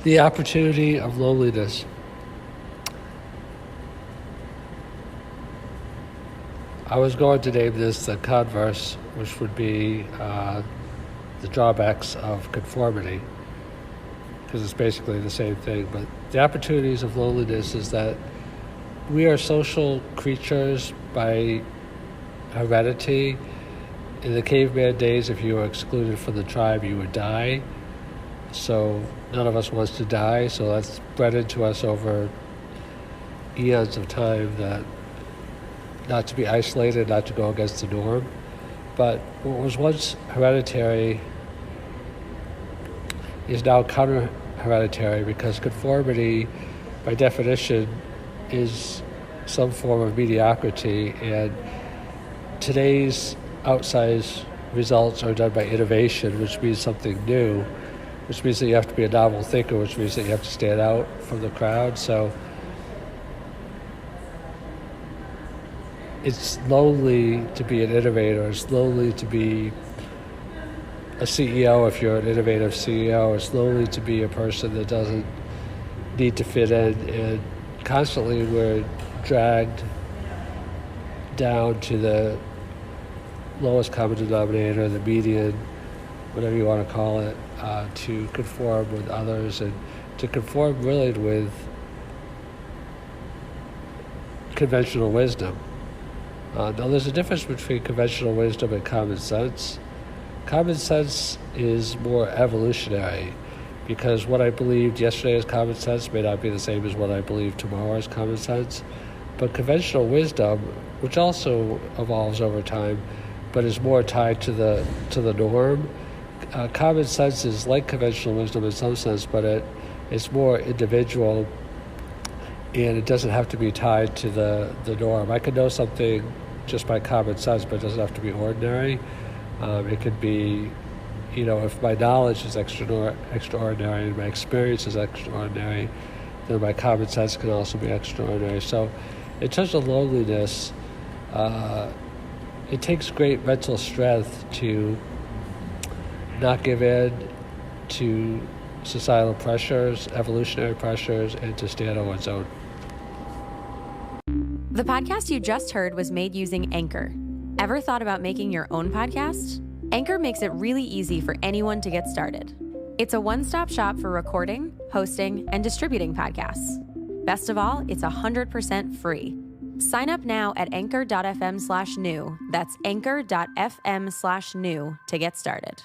The opportunity of loneliness. I was going to name this the converse, which would be the drawbacks of conformity, because it's basically the same thing. But the opportunities of loneliness is that we are social creatures by heredity. In the caveman days, if you were excluded from the tribe, you would die. So none of us wants to die, so that's bred into us over eons of time, that not to be isolated, not to go against the norm. But what was once hereditary is now counter-hereditary, because conformity, by definition, is some form of mediocrity, and today's outsized results are done by innovation, which means something new, which means that you have to be a novel thinker, which means that you have to stand out from the crowd. So it's lonely to be an innovator. It's lonely to be a CEO if you're an innovative CEO. It's lonely to be a person that doesn't need to fit in. And constantly we're dragged down to the lowest common denominator, the median, whatever you want to call it, to conform with others and to conform really with conventional wisdom. Now, there's a difference between conventional wisdom and common sense. Common sense is more evolutionary, because what I believed yesterday as common sense may not be the same as what I believe tomorrow as common sense. But conventional wisdom, which also evolves over time, but is more tied to the norm. Common sense is like conventional wisdom in some sense, but it's more individual, and it doesn't have to be tied to the norm. I could know something just by common sense, but it doesn't have to be ordinary. It could be, if my knowledge is extraordinary and my experience is extraordinary, then my common sense can also be extraordinary. So in terms of loneliness, it takes great mental strength to not give in to societal pressures, evolutionary pressures, and to stand on one's own. The podcast you just heard was made using Anchor. Ever thought about making your own podcast? Anchor makes it really easy for anyone to get started. It's a one-stop shop for recording, hosting, and distributing podcasts. Best of all, it's 100% free. Sign up now at anchor.fm/new. That's anchor.fm/new to get started.